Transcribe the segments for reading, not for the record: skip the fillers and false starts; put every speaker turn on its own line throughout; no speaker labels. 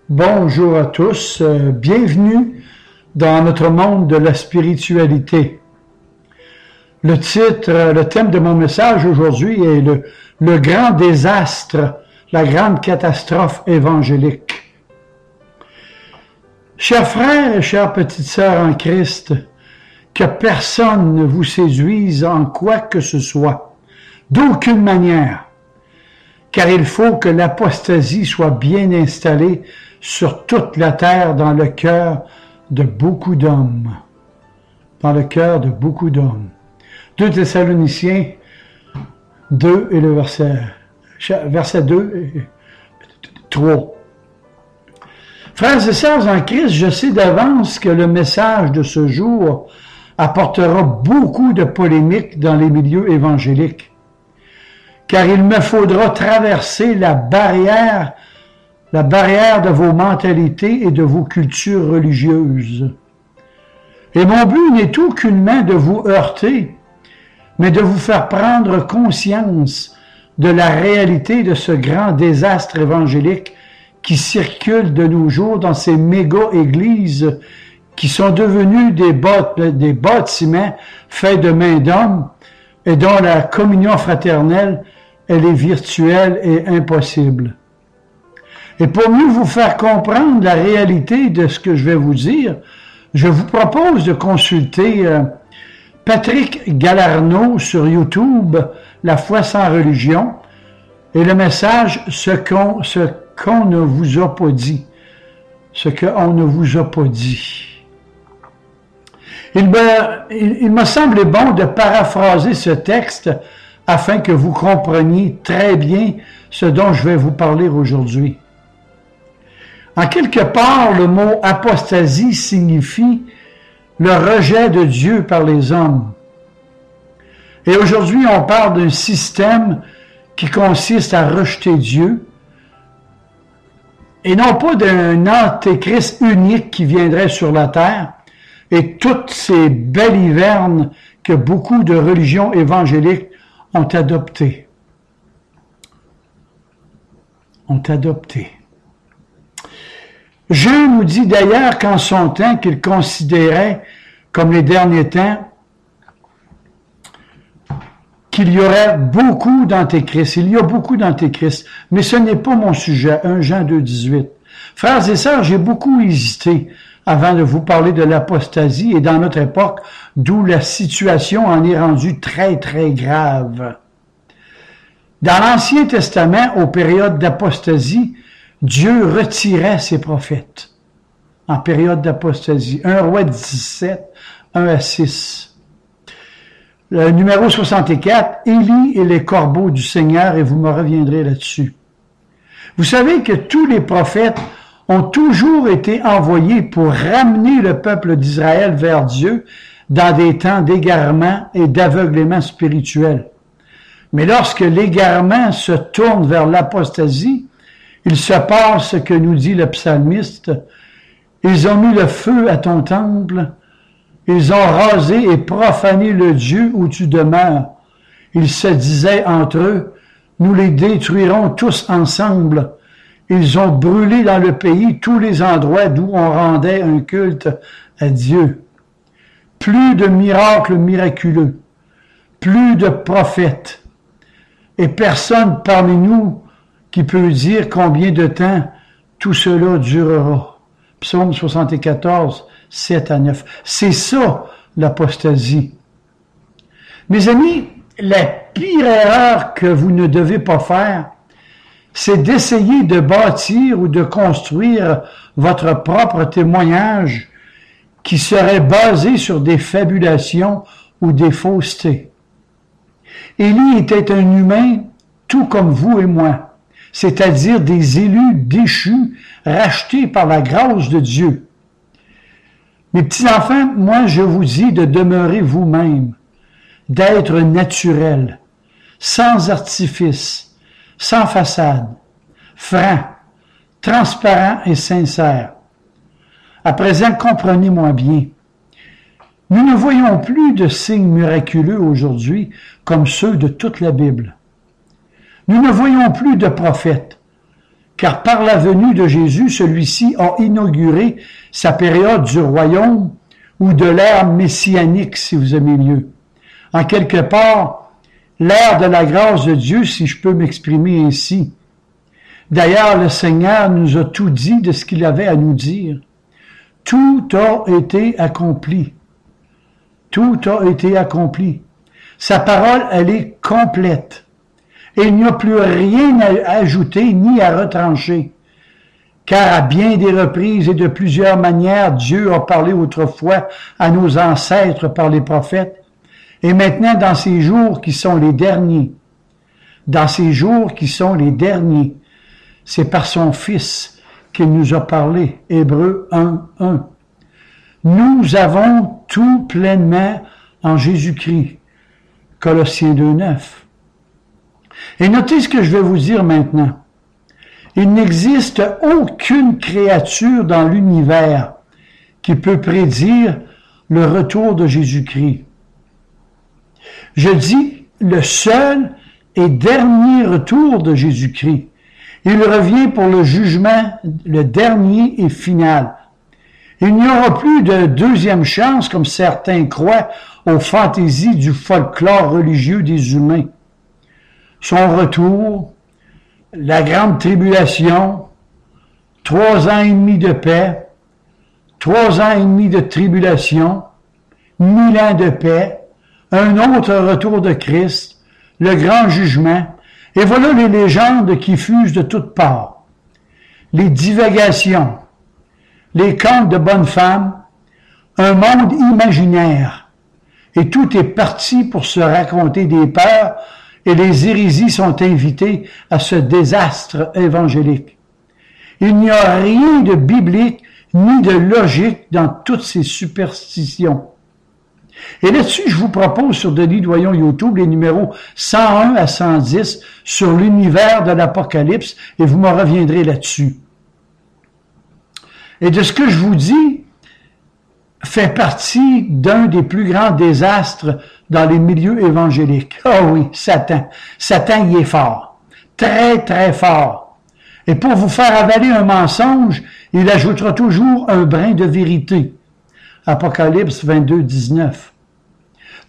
Bonjour à tous, bienvenue dans notre monde de la spiritualité. Le thème de mon message aujourd'hui est le grand désastre, la grande catastrophe évangélique. Chers frères et chères petites sœurs en Christ, que personne ne vous séduise en quoi que ce soit, d'aucune manière, car il faut que l'apostasie soit bien installée sur toute la terre dans le cœur de beaucoup d'hommes. Dans le cœur de beaucoup d'hommes. 2 Thessaloniciens 2 et le verset 2 et 3. Frères et sœurs en Christ, je sais d'avance que le message de ce jour apportera beaucoup de polémiques dans les milieux évangéliques, car il me faudra traverser la barrière de vos mentalités et de vos cultures religieuses. Et mon but n'est aucunement de vous heurter, mais de vous faire prendre conscience de la réalité de ce grand désastre évangélique qui circule de nos jours dans ces méga-églises qui sont devenues des bâtiments faits de mains d'hommes et dont la communion fraternelle, elle est virtuelle et impossible. Et pour mieux vous faire comprendre la réalité de ce que je vais vous dire, je vous propose de consulter Patrick Galarneau sur YouTube, La foi sans religion, et le message « Ce qu'on ne vous a pas dit ». Ce qu'on ne vous a pas dit. Il me semblait bon de paraphraser ce texte afin que vous compreniez très bien ce dont je vais vous parler aujourd'hui. En quelque part, le mot apostasie signifie le rejet de Dieu par les hommes. Et aujourd'hui, on parle d'un système qui consiste à rejeter Dieu et non pas d'un antéchrist unique qui viendrait sur la terre et toutes ces balivernes que beaucoup de religions évangéliques ont adoptées. Jean nous dit d'ailleurs qu'en son temps, qu'il considérait, comme les derniers temps, qu'il y aurait beaucoup d'antéchrists. Il y a beaucoup d'antéchrists, mais ce n'est pas mon sujet. 1 Jean 2, 18. Frères et sœurs, j'ai beaucoup hésité avant de vous parler de l'apostasie et dans notre époque, d'où la situation en est rendue très, très grave. Dans l'Ancien Testament, aux périodes d'apostasie, Dieu retirait ses prophètes en période d'apostasie. 1 Roi 17, 1 à 6. Le numéro 64, Élie et les corbeaux du Seigneur, et vous me reviendrez là-dessus. Vous savez que tous les prophètes ont toujours été envoyés pour ramener le peuple d'Israël vers Dieu dans des temps d'égarement et d'aveuglement spirituel. Mais lorsque l'égarement se tourne vers l'apostasie, il se passe ce que nous dit le psalmiste. Ils ont mis le feu à ton temple. Ils ont rasé et profané le Dieu où tu demeures. Ils se disaient entre eux, nous les détruirons tous ensemble. Ils ont brûlé dans le pays tous les endroits d'où on rendait un culte à Dieu. Plus de miracles miraculeux, plus de prophètes, et personne parmi nous qui peut dire combien de temps tout cela durera. Psaume 74, 7 à 9. C'est ça, l'apostasie. Mes amis, la pire erreur que vous ne devez pas faire, c'est d'essayer de bâtir ou de construire votre propre témoignage qui serait basé sur des fabulations ou des faussetés. Élie était un humain tout comme vous et moi, c'est-à-dire des élus déchus, rachetés par la grâce de Dieu. Mes petits-enfants, moi je vous dis de demeurer vous-même, d'être naturel, sans artifice, sans façade, franc, transparent et sincère. À présent, comprenez-moi bien. Nous ne voyons plus de signes miraculeux aujourd'hui comme ceux de toute la Bible. Nous ne voyons plus de prophètes, car par la venue de Jésus, celui-ci a inauguré sa période du royaume ou de l'ère messianique, si vous aimez mieux. En quelque part, l'ère de la grâce de Dieu, si je peux m'exprimer ainsi. D'ailleurs, le Seigneur nous a tout dit de ce qu'il avait à nous dire. Tout a été accompli. Tout a été accompli. Sa parole, elle est complète. Et il n'y a plus rien à ajouter ni à retrancher. Car à bien des reprises et de plusieurs manières, Dieu a parlé autrefois à nos ancêtres par les prophètes. Et maintenant, dans ces jours qui sont les derniers, dans ces jours qui sont les derniers, c'est par son Fils qu'il nous a parlé. Hébreux 1:1. Nous avons tout pleinement en Jésus-Christ. Colossiens 2:9. Et notez ce que je vais vous dire maintenant. Il n'existe aucune créature dans l'univers qui peut prédire le retour de Jésus-Christ. Je dis le seul et dernier retour de Jésus-Christ. Il revient pour le jugement, le dernier et final. Il n'y aura plus de deuxième chance, comme certains croient, aux fantaisies du folklore religieux des humains. Son retour, la grande tribulation, 3 ans et demi de paix, 3 ans et demi de tribulation, 1000 ans de paix, un autre retour de Christ, le grand jugement, et voilà les légendes qui fusent de toutes parts. Les divagations, les contes de bonnes femmes, un monde imaginaire, et tout est parti pour se raconter des peurs, et les hérésies sont invitées à ce désastre évangélique. Il n'y a rien de biblique ni de logique dans toutes ces superstitions. Et là-dessus, je vous propose sur Denis Doyon YouTube les numéros 101 à 110 sur l'univers de l'Apocalypse, et vous me reviendrez là-dessus. Et de ce que je vous dis, fait partie d'un des plus grands désastres dans les milieux évangéliques. Ah oui, Satan. Satan y est fort. Très, très fort. Et pour vous faire avaler un mensonge, il ajoutera toujours un brin de vérité. Apocalypse 22, 19.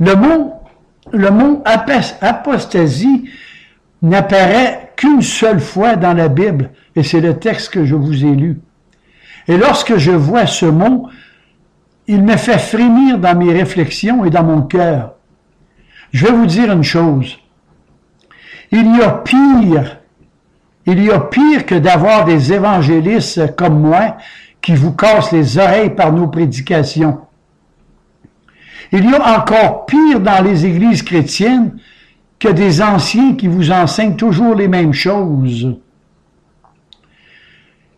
Le mot apostasie n'apparaît qu'une seule fois dans la Bible, et c'est le texte que je vous ai lu. Et lorsque je vois ce mot, il me fait frémir dans mes réflexions et dans mon cœur. Je vais vous dire une chose. Il y a pire que d'avoir des évangélistes comme moi qui vous cassent les oreilles par nos prédications. Il y a encore pire dans les églises chrétiennes que des anciens qui vous enseignent toujours les mêmes choses.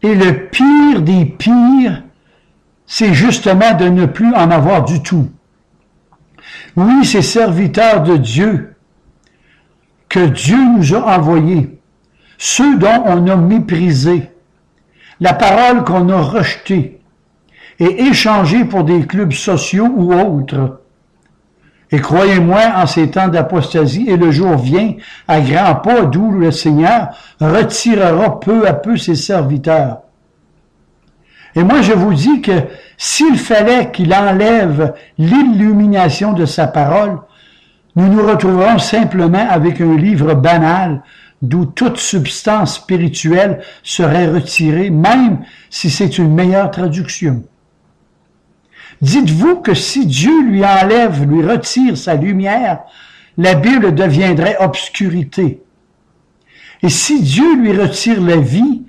Et le pire des pires, c'est justement de ne plus en avoir du tout. Oui, ces serviteurs de Dieu que Dieu nous a envoyés, ceux dont on a méprisé, la parole qu'on a rejetée et échangée pour des clubs sociaux ou autres. Et croyez-moi, en ces temps d'apostasie, et le jour vient à grands pas d'où le Seigneur retirera peu à peu ses serviteurs. Et moi, je vous dis que s'il fallait qu'il enlève l'illumination de sa parole, nous nous retrouverons simplement avec un livre banal d'où toute substance spirituelle serait retirée, même si c'est une meilleure traduction. Dites-vous que si Dieu lui enlève, lui retire sa lumière, la Bible deviendrait obscurité. Et si Dieu lui retire la vie,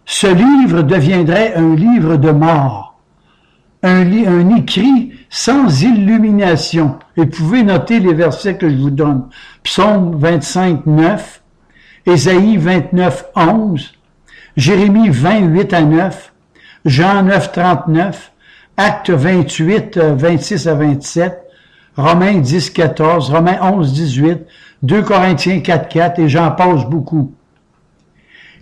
ce livre deviendrait un livre de mort, un écrit sans illumination. Et vous pouvez noter les versets que je vous donne. Psaume 25, 9, Ésaïe 29, 11, Jérémie 28 à 9, Jean 9, 39, Actes 28, 26 à 27, Romains 10, 14, Romains 11, 18, 2 Corinthiens 4, 4, et j'en passe beaucoup.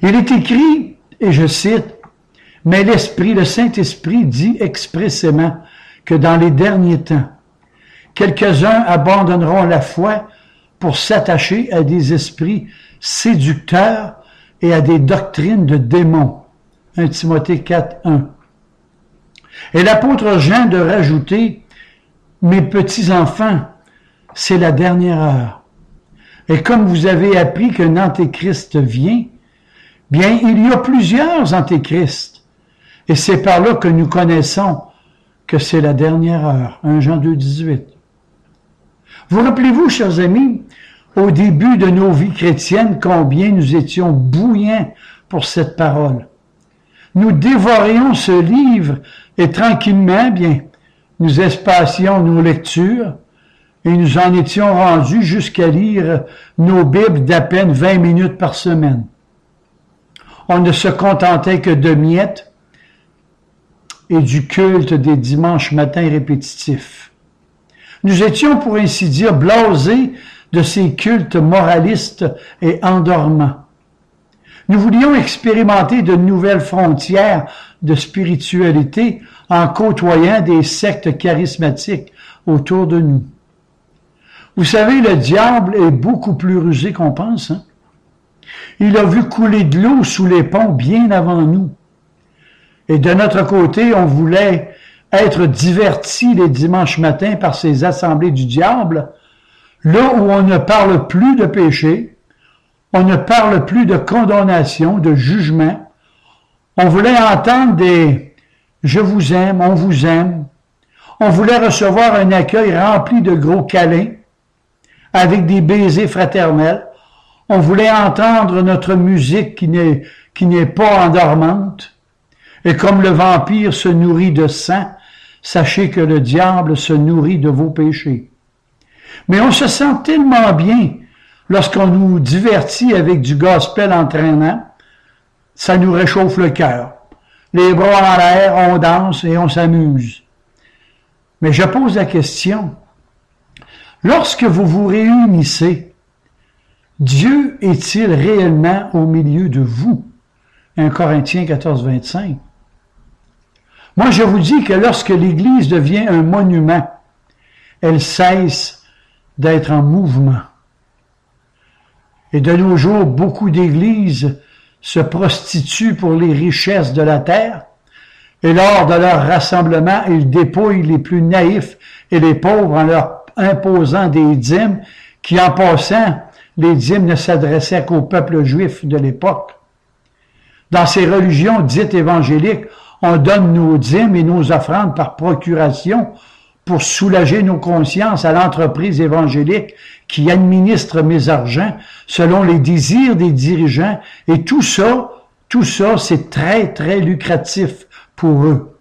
Il est écrit, et je cite, « Mais l'Esprit, le Saint-Esprit dit expressément que dans les derniers temps, quelques-uns abandonneront la foi pour s'attacher à des esprits séducteurs et à des doctrines de démons. 1 Timothée 4, 1. Et l'apôtre Jean de rajouter, mes petits-enfants, c'est la dernière heure. Et comme vous avez appris qu'un antéchrist vient, bien, il y a plusieurs antéchrists. Et c'est par là que nous connaissons que c'est la dernière heure. 1 Jean 2, 18. Vous rappelez-vous, chers amis, au début de nos vies chrétiennes, combien nous étions bouillants pour cette parole. Nous dévorions ce livre et tranquillement, bien, nous espacions nos lectures et nous en étions rendus jusqu'à lire nos Bibles d'à peine 20 minutes par semaine. On ne se contentait que de miettes et du culte des dimanches matins répétitifs. Nous étions, pour ainsi dire, blasés de ces cultes moralistes et endormants. Nous voulions expérimenter de nouvelles frontières de spiritualité en côtoyant des sectes charismatiques autour de nous. Vous savez, le diable est beaucoup plus rusé qu'on pense. Hein? Il a vu couler de l'eau sous les ponts bien avant nous. Et de notre côté, on voulait être divertis les dimanches matins par ces assemblées du diable, là où on ne parle plus de péché, on ne parle plus de condamnation, de jugement. On voulait entendre des « je vous aime, on vous aime ». On voulait recevoir un accueil rempli de gros câlins, avec des baisers fraternels. On voulait entendre notre musique qui n'est pas endormante. Et comme le vampire se nourrit de sang, sachez que le diable se nourrit de vos péchés. Mais on se sent tellement bien lorsqu'on nous divertit avec du gospel entraînant, ça nous réchauffe le cœur. Les bras en l'air, on danse et on s'amuse. Mais je pose la question, lorsque vous vous réunissez, Dieu est-il réellement au milieu de vous? 1 Corinthiens 14, 25. Moi, je vous dis que lorsque l'Église devient un monument, elle cesse d'être en mouvement. Et de nos jours, beaucoup d'églises se prostituent pour les richesses de la terre, et lors de leur rassemblement, ils dépouillent les plus naïfs et les pauvres en leur imposant des dîmes qui, en passant, les dîmes ne s'adressaient qu'au peuple juif de l'époque. Dans ces religions dites évangéliques, on donne nos dîmes et nos offrandes par procuration pour soulager nos consciences à l'entreprise évangélique qui administre mes argents selon les désirs des dirigeants. Et tout ça, c'est très, très lucratif pour eux.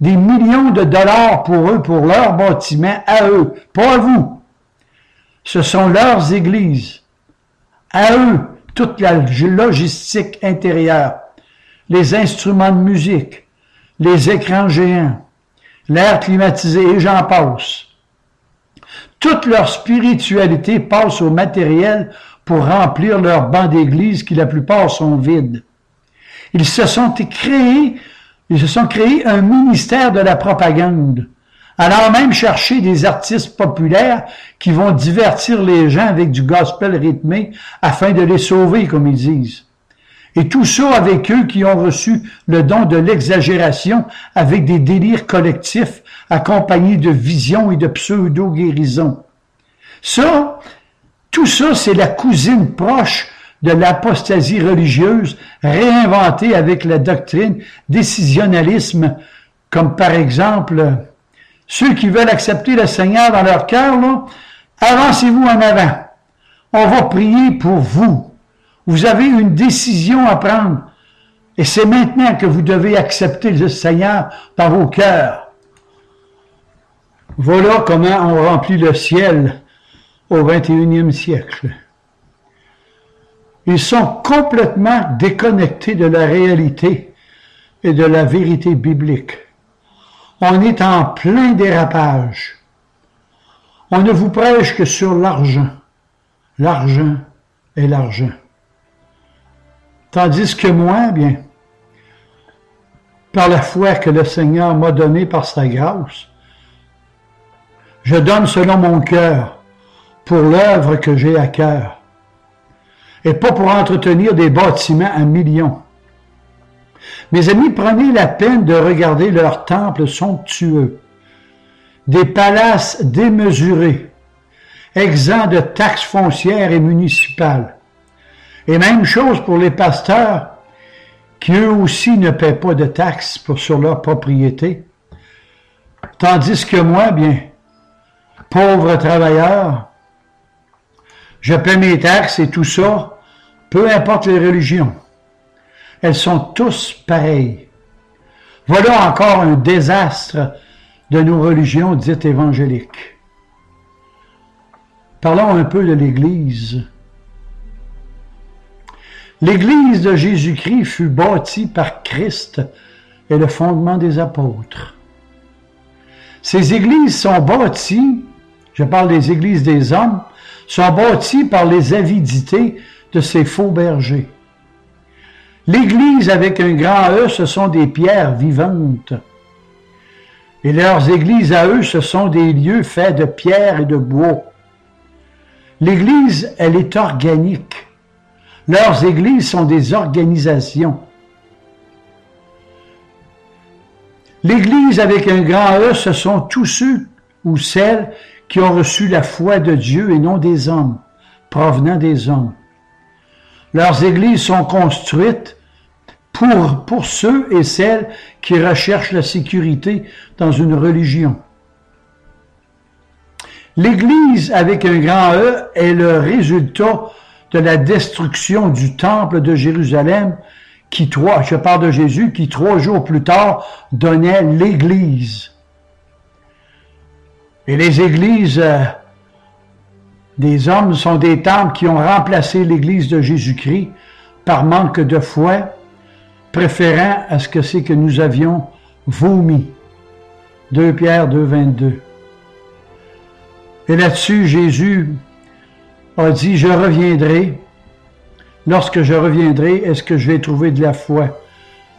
Des millions de dollars pour eux, pour leur bâtiment, à eux, pas à vous. Ce sont leurs églises. À eux, toute la logistique intérieure, les instruments de musique, les écrans géants, l'air climatisé, et j'en passe. Toute leur spiritualité passe au matériel pour remplir leurs bancs d'église qui la plupart sont vides. Ils se sont créés un ministère de la propagande, allant même chercher des artistes populaires qui vont divertir les gens avec du gospel rythmé afin de les sauver, comme ils disent. Et tout ça avec eux qui ont reçu le don de l'exagération avec des délires collectifs accompagnés de visions et de pseudo-guérisons. Tout ça, c'est la cousine proche de l'apostasie religieuse réinventée avec la doctrine décisionnalisme, comme par exemple ceux qui veulent accepter le Seigneur dans leur cœur, là, avancez-vous en avant. On va prier pour vous. Vous avez une décision à prendre. Et c'est maintenant que vous devez accepter le Seigneur dans vos cœurs. Voilà comment on remplit le ciel au 21e siècle. Ils sont complètement déconnectés de la réalité et de la vérité biblique. On est en plein dérapage. On ne vous prêche que sur l'argent. L'argent est l'argent. Tandis que moi, bien, par la foi que le Seigneur m'a donnée par sa grâce, je donne selon mon cœur pour l'œuvre que j'ai à cœur. et pas pour entretenir des bâtiments à millions. Mes amis, prenez la peine de regarder leurs temples somptueux, des palaces démesurés, exempts de taxes foncières et municipales. Et même chose pour les pasteurs, qui eux aussi ne paient pas de taxes sur leur propriété. Tandis que moi, bien, pauvre travailleur, je paie mes taxes et tout ça, peu importe les religions. Elles sont tous pareilles. Voilà encore un désastre de nos religions dites évangéliques. Parlons un peu de l'Église. L'Église de Jésus-Christ fut bâtie par Christ et le fondement des apôtres. Ces églises sont bâties, je parle des églises des hommes, sont bâties par les avidités de ces faux bergers. L'Église avec un grand E, ce sont des pierres vivantes. Et leurs églises à eux, ce sont des lieux faits de pierre et de bois. L'Église, elle est organique. Leurs églises sont des organisations. L'Église avec un grand E, ce sont tous ceux ou celles qui ont reçu la foi de Dieu et non des hommes, provenant des hommes. Leurs églises sont construites pour ceux et celles qui recherchent la sécurité dans une religion. L'Église avec un grand E est le résultat de la destruction du temple de Jérusalem je parle de Jésus, qui 3 jours plus tard donnait l'Église. Et les églises des hommes sont des temples qui ont remplacé l'Église de Jésus-Christ par manque de foi, préférant à ce que c'est que nous avions vomi. 2 Pierre 2, 22. Et là-dessus, Jésus a dit, je reviendrai. Lorsque je reviendrai, est-ce que je vais trouver de la foi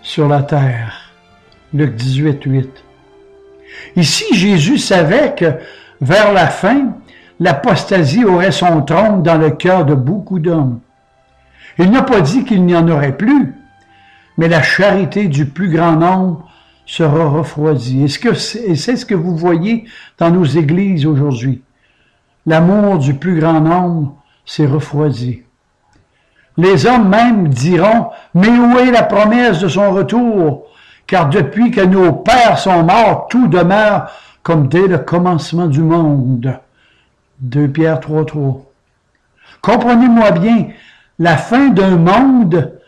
sur la terre? Luc 18, 8. Ici, Jésus savait que vers la fin, l'apostasie aurait son trône dans le cœur de beaucoup d'hommes. Il n'a pas dit qu'il n'y en aurait plus, mais la charité du plus grand nombre sera refroidie. Et c'est ce que vous voyez dans nos églises aujourd'hui. L'amour du plus grand nombre s'est refroidi. Les hommes même diront, mais où est la promesse de son retour? Car depuis que nos pères sont morts, tout demeure comme dès le commencement du monde. 2 Pierre 3, 3. Comprenez-moi bien, la fin d'un monde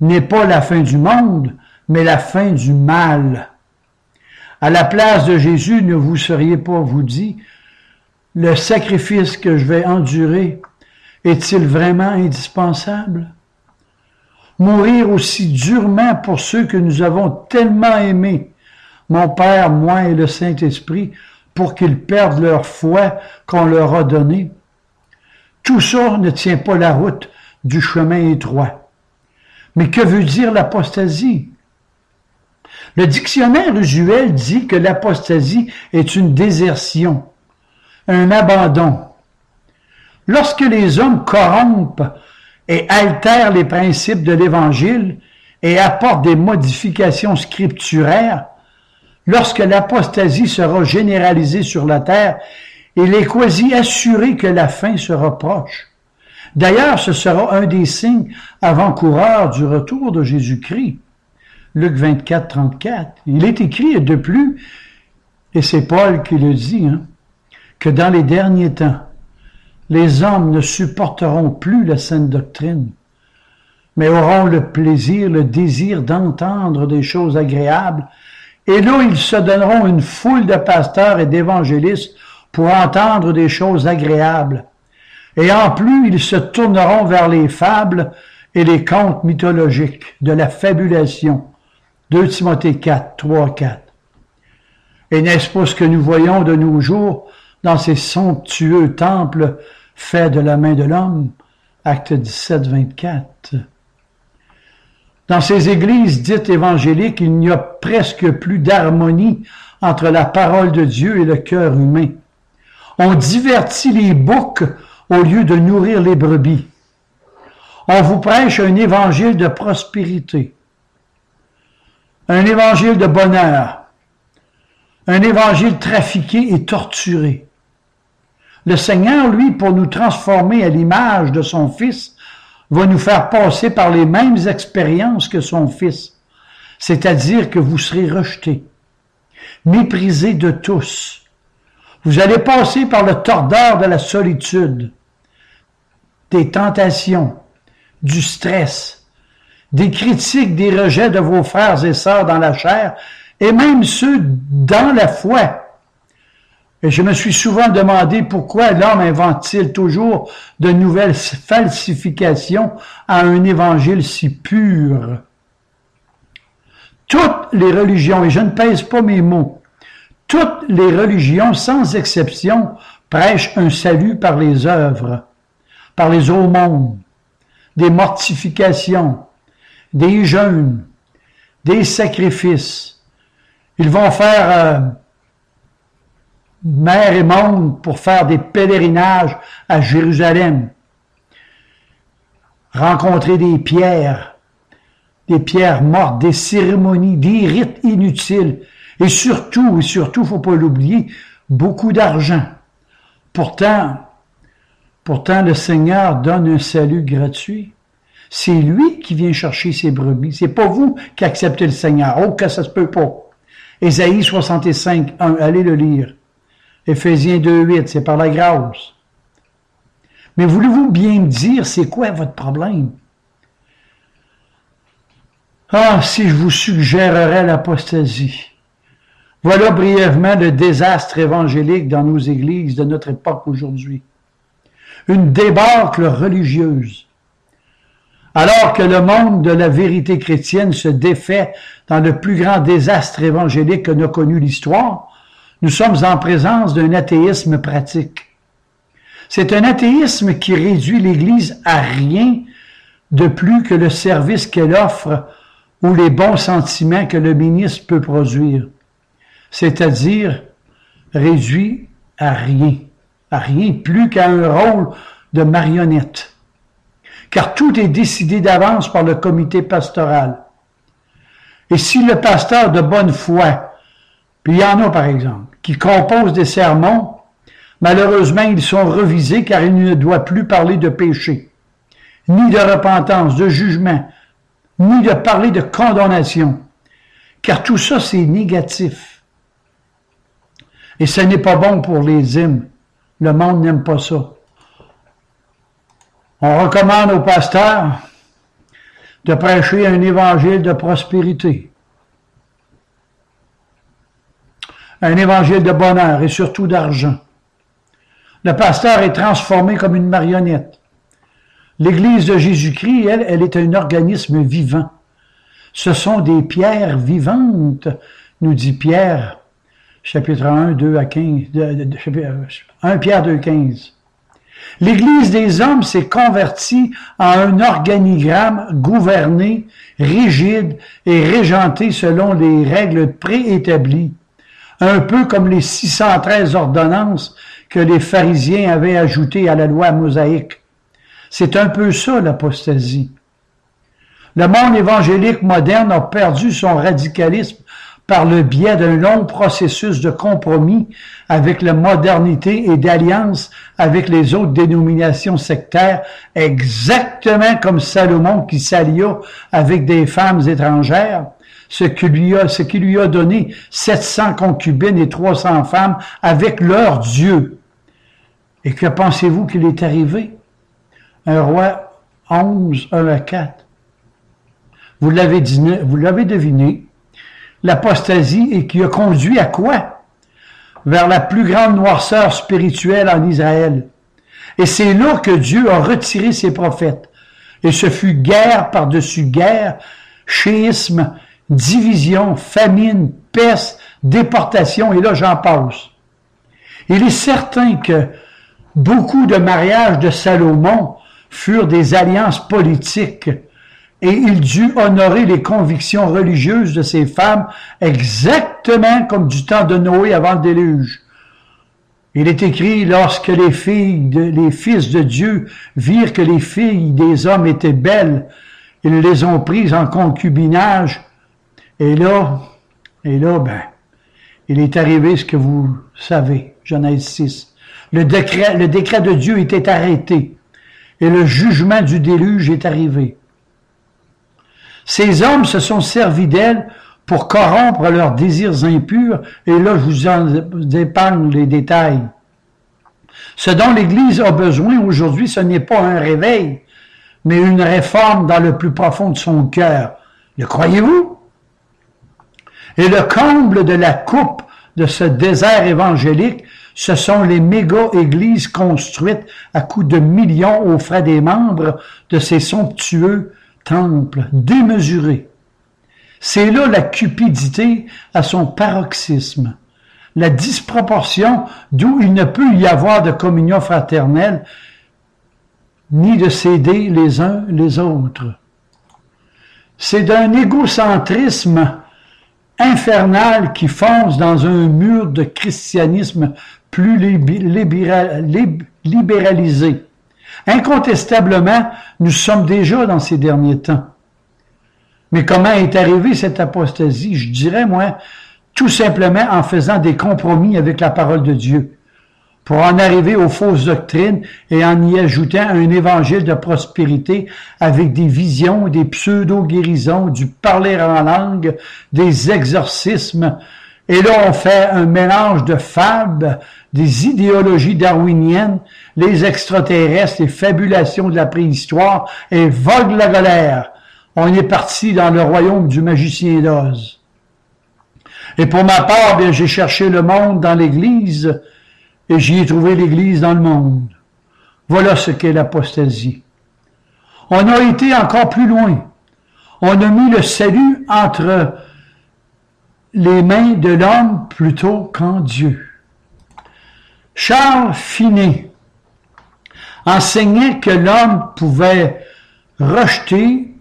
n'est pas la fin du monde, mais la fin du mal. À la place de Jésus, ne vous seriez pas, vous dit, le sacrifice que je vais endurer est-il vraiment indispensable? Mourir aussi durement pour ceux que nous avons tellement aimés, mon Père, moi et le Saint-Esprit, pour qu'ils perdent leur foi qu'on leur a donnée. Tout ça ne tient pas la route du chemin étroit. Mais que veut dire l'apostasie? Le dictionnaire usuel dit que l'apostasie est une désertion, un abandon. Lorsque les hommes corrompent et altèrent les principes de l'Évangile et apportent des modifications scripturaires, lorsque l'apostasie sera généralisée sur la terre, il est quasi assuré que la fin sera proche. D'ailleurs, ce sera un des signes avant-coureurs du retour de Jésus-Christ. Luc 24, 34. Il est écrit de plus, et c'est Paul qui le dit, que dans les derniers temps, les hommes ne supporteront plus la saine doctrine, mais auront le plaisir, le désir d'entendre des choses agréables, et là ils se donneront une foule de pasteurs et d'évangélistes pour entendre des choses agréables. Et en plus, ils se tourneront vers les fables et les contes mythologiques, de la fabulation. 2 Timothée 4, 3, 4. Et n'est-ce pas ce que nous voyons de nos jours dans ces somptueux temples faits de la main de l'homme? Acte 17, 24. Dans ces églises dites évangéliques, il n'y a presque plus d'harmonie entre la parole de Dieu et le cœur humain. On divertit les boucs au lieu de nourrir les brebis. On vous prêche un évangile de prospérité, un évangile de bonheur, un évangile trafiqué et torturé. Le Seigneur, lui, pour nous transformer à l'image de son Fils, va nous faire passer par les mêmes expériences que son Fils, c'est-à-dire que vous serez rejetés, méprisés de tous. Vous allez passer par le tordeur de la solitude, des tentations, du stress, des critiques, des rejets de vos frères et sœurs dans la chair, et même ceux dans la foi. Et je me suis souvent demandé pourquoi l'homme invente-t-il toujours de nouvelles falsifications à un évangile si pur. Toutes les religions, et je ne pèse pas mes mots, toutes les religions, sans exception, prêchent un salut par les œuvres, par les aumônes, des mortifications, des jeûnes, des sacrifices. Ils vont faire mer et monde pour faire des pèlerinages à Jérusalem, rencontrer des pierres mortes, des cérémonies, des rites inutiles, et surtout, faut pas l'oublier, beaucoup d'argent. Pourtant, le Seigneur donne un salut gratuit. C'est lui qui vient chercher ses brebis. C'est pas vous qui acceptez le Seigneur. Oh, que ça se peut pas. Ésaïe 65, 1, allez le lire. Éphésiens 2, 8, c'est par la grâce. Mais voulez-vous bien me dire, c'est quoi votre problème? Ah, si je vous suggérerais l'apostasie. Voilà brièvement le désastre évangélique dans nos églises de notre époque aujourd'hui. Une débâcle religieuse. Alors que le monde de la vérité chrétienne se défait dans le plus grand désastre évangélique que n'a connu l'histoire, nous sommes en présence d'un athéisme pratique. C'est un athéisme qui réduit l'Église à rien de plus que le service qu'elle offre ou les bons sentiments que le ministre peut produire. C'est-à-dire réduit à rien plus qu'à un rôle de marionnette. Car tout est décidé d'avance par le comité pastoral. Et si le pasteur de bonne foi, puis il y en a par exemple, qui composent des sermons, malheureusement ils sont revisés car il ne doit plus parler de péché, ni de repentance, de jugement, ni de parler de condamnation, car tout ça c'est négatif. Et ce n'est pas bon pour les hymnes. Le monde n'aime pas ça. On recommande aux pasteurs de prêcher un évangile de prospérité, un évangile de bonheur et surtout d'argent. Le pasteur est transformé comme une marionnette. L'Église de Jésus-Christ, elle est un organisme vivant. Ce sont des pierres vivantes, nous dit Pierre, chapitre 1, 2 à 15, 1 Pierre 2, 15. L'Église des hommes s'est convertie en un organigramme gouverné, rigide et régenté selon les règles préétablies, un peu comme les 613 ordonnances que les pharisiens avaient ajoutées à la loi mosaïque. C'est un peu ça l'apostasie. Le monde évangélique moderne a perdu son radicalisme par le biais d'un long processus de compromis avec la modernité et d'alliance avec les autres dénominations sectaires, exactement comme Salomon qui s'allia avec des femmes étrangères, ce qui lui a donné 700 concubines et 300 femmes avec leur Dieu. Et que pensez-vous qu'il est arrivé? Un roi 11, 1 à 4. Vous l'avez deviné, l'apostasie et qui a conduit à quoi? Vers la plus grande noirceur spirituelle en Israël. Et c'est là que Dieu a retiré ses prophètes. Et ce fut guerre par-dessus guerre, schisme, division, famine, peste, déportation, et là j'en passe. Il est certain que beaucoup de mariages de Salomon furent des alliances politiques, et il dut honorer les convictions religieuses de ses femmes exactement comme du temps de Noé avant le déluge. Il est écrit, lorsque les fils de Dieu virent que les filles des hommes étaient belles, ils les ont prises en concubinage. Et là, il est arrivé ce que vous savez, Genèse 6. Le décret de Dieu était arrêté et le jugement du déluge est arrivé. Ces hommes se sont servis d'elles pour corrompre leurs désirs impurs, et là, je vous en épargne les détails. Ce dont l'Église a besoin aujourd'hui, ce n'est pas un réveil, mais une réforme dans le plus profond de son cœur. Le croyez-vous? Et le comble de la coupe de ce désert évangélique, ce sont les méga-églises construites à coups de millions aux frais des membres de ces somptueux temples démesurés. C'est là la cupidité à son paroxysme, la disproportion d'où il ne peut y avoir de communion fraternelle, ni de s'aider les uns les autres. C'est d'un égocentrisme infernal qui fonce dans un mur de christianisme plus libéralisé. Incontestablement, nous sommes déjà dans ces derniers temps. Mais comment est arrivée cette apostasie? Je dirais, moi, tout simplement en faisant des compromis avec la parole de Dieu, pour en arriver aux fausses doctrines et en y ajoutant un évangile de prospérité avec des visions, des pseudo-guérisons, du parler en langue, des exorcismes. Et là, on fait un mélange de fables, des idéologies darwiniennes, les extraterrestres, les fabulations de la préhistoire, et vogue la colère. On est parti dans le royaume du magicien d'Oz. Et pour ma part, bien, j'ai cherché le monde dans l'Église et j'y ai trouvé l'Église dans le monde. Voilà ce qu'est l'apostasie. On a été encore plus loin. On a mis le salut entre les mains de l'homme plutôt qu'en Dieu. Charles Finet enseignait que l'homme pouvait rejeter,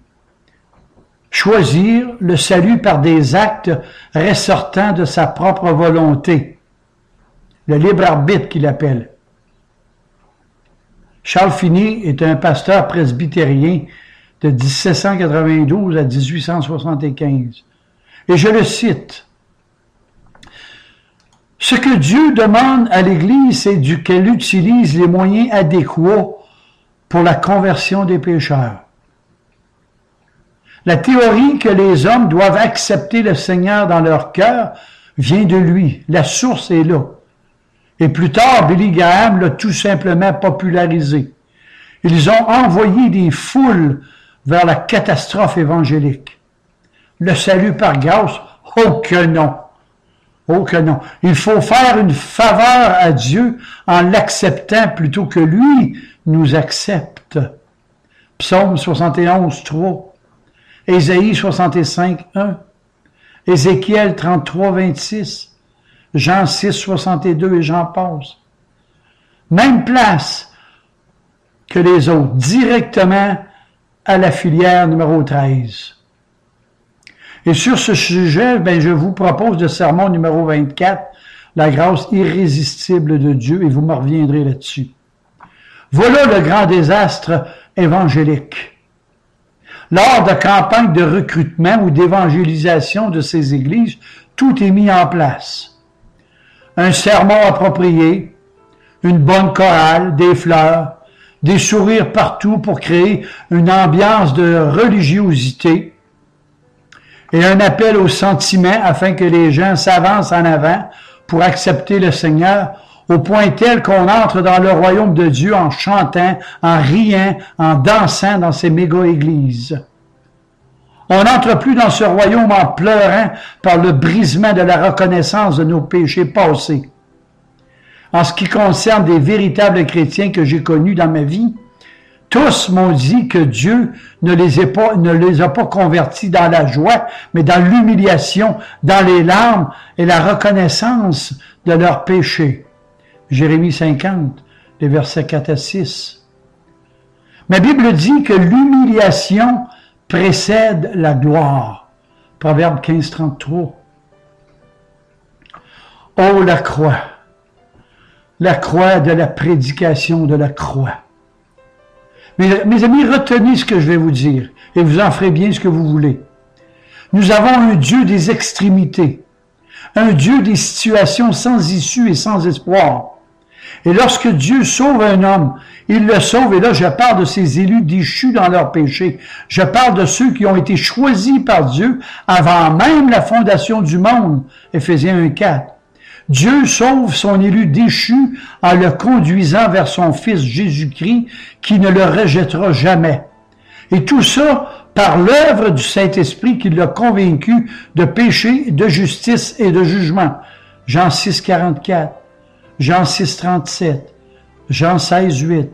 choisir le salut par des actes ressortant de sa propre volonté. Le libre arbitre qu'il appelle. Charles Finet est un pasteur presbytérien de 1792 à 1875. Et je le cite. « Ce que Dieu demande à l'Église, c'est qu'elle utilise les moyens adéquats pour la conversion des pécheurs. La théorie que les hommes doivent accepter le Seigneur dans leur cœur vient de lui. La source est là. Et plus tard, Billy Graham l'a tout simplement popularisé. Ils ont envoyé des foules vers la catastrophe évangélique. Le salut par grâce, oh que non! Oh que non! Il faut faire une faveur à Dieu en l'acceptant plutôt que lui nous accepte. Psaume 71, 3. Ésaïe 65, 1. Ézéchiel 33, 26. Jean 6, 62 et j'en passe. Même place que les autres, directement à la filière numéro 13. Et sur ce sujet, je vous propose le sermon numéro 24, la grâce irrésistible de Dieu, et vous me reviendrez là-dessus. Voilà le grand désastre évangélique. Lors de campagnes de recrutement ou d'évangélisation de ces églises, tout est mis en place. Un sermon approprié, une bonne chorale, des fleurs, des sourires partout pour créer une ambiance de religiosité et un appel au sentiment afin que les gens s'avancent en avant pour accepter le Seigneur au point tel qu'on entre dans le royaume de Dieu en chantant, en riant, en dansant dans ces méga-églises. On n'entre plus dans ce royaume en pleurant par le brisement de la reconnaissance de nos péchés passés. En ce qui concerne des véritables chrétiens que j'ai connus dans ma vie, tous m'ont dit que Dieu ne les a pas convertis dans la joie, mais dans l'humiliation, dans les larmes et la reconnaissance de leurs péchés. Jérémie 50, les versets 4 à 6. Ma Bible dit que l'humiliation précède la gloire. Proverbe 15, 33. Oh, la croix! la croix de la prédication de la croix. Mes amis, retenez ce que je vais vous dire et vous en ferez bien ce que vous voulez. Nous avons un Dieu des extrémités, un Dieu des situations sans issue et sans espoir. Et lorsque Dieu sauve un homme, il le sauve, et là je parle de ces élus déchus dans leur péché. Je parle de ceux qui ont été choisis par Dieu avant même la fondation du monde, Éphésiens 1,4. Dieu sauve son élu déchu en le conduisant vers son Fils Jésus-Christ qui ne le rejettera jamais. Et tout ça par l'œuvre du Saint-Esprit qui l'a convaincu de péché, de justice et de jugement. Jean 6, 44, Jean 6, 37, Jean 16, 8.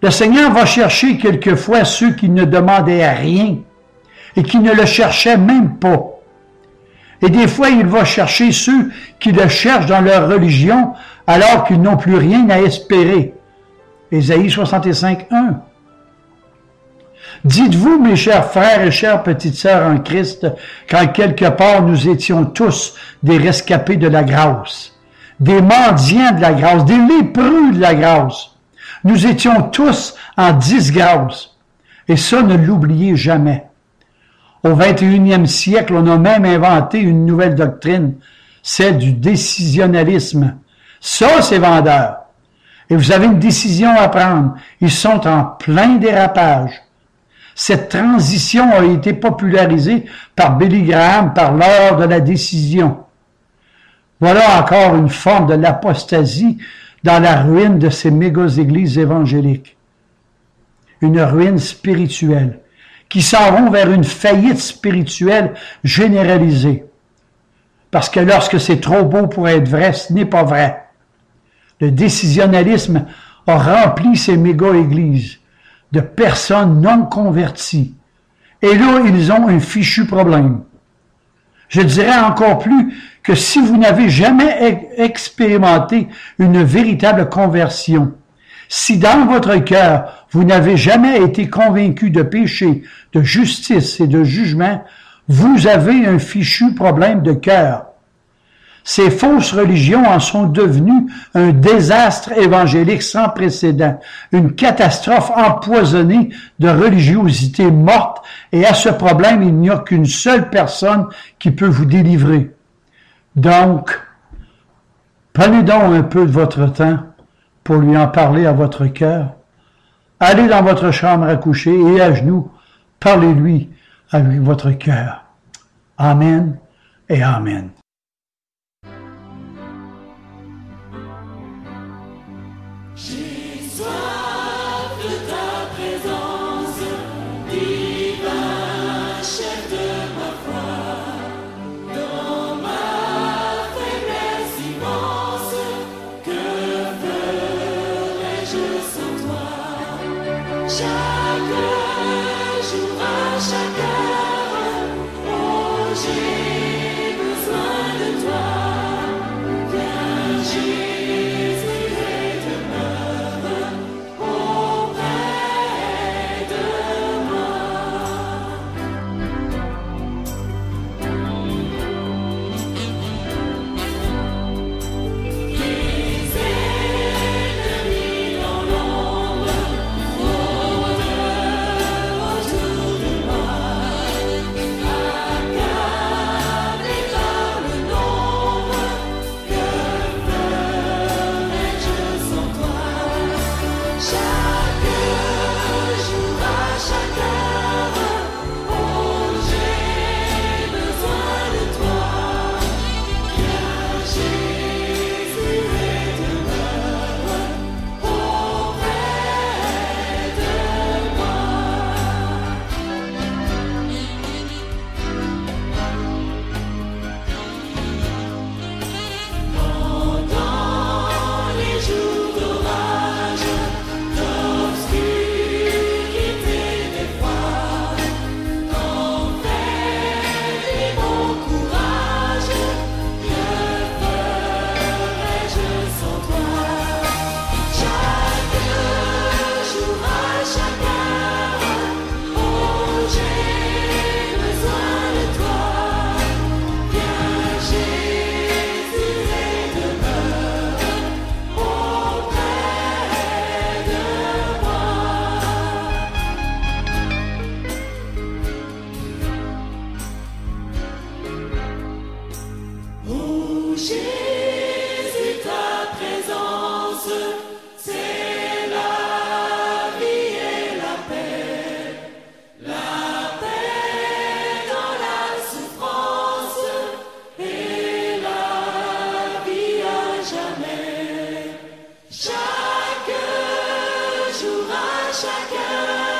Le Seigneur va chercher quelquefois ceux qui ne demandaient rien et qui ne le cherchaient même pas. Et des fois, il va chercher ceux qui le cherchent dans leur religion alors qu'ils n'ont plus rien à espérer. Ésaïe 65, 1. Dites-vous, mes chers frères et chères petites sœurs en Christ, qu'en quelque part nous étions tous des rescapés de la grâce, des mendiants de la grâce, des lépreux de la grâce. Nous étions tous en disgrâce. Et ça, ne l'oubliez jamais. Au 21e siècle, on a même inventé une nouvelle doctrine, celle du décisionnalisme. Ça, c'est vendeur. Et vous avez une décision à prendre. Ils sont en plein dérapage. Cette transition a été popularisée par Billy Graham par l'heure de la décision. Voilà encore une forme de l'apostasie dans la ruine de ces méga-églises évangéliques. Une ruine spirituelle qui s'en vont vers une faillite spirituelle généralisée. Parce que lorsque c'est trop beau pour être vrai, ce n'est pas vrai. Le décisionnalisme a rempli ces méga-églises de personnes non converties. Et là, ils ont un fichu problème. Je dirais encore plus que si vous n'avez jamais expérimenté une véritable conversion, si dans votre cœur, vous n'avez jamais été convaincu de péché, de justice et de jugement, vous avez un fichu problème de cœur. Ces fausses religions en sont devenues un désastre évangélique sans précédent, une catastrophe empoisonnée de religiosité morte, et à ce problème, il n'y a qu'une seule personne qui peut vous délivrer. Donc, prenez donc un peu de votre temps pour lui en parler à votre cœur. Allez dans votre chambre à coucher et à genoux, parlez-lui avec votre cœur. Amen et Amen.
encourage chacun.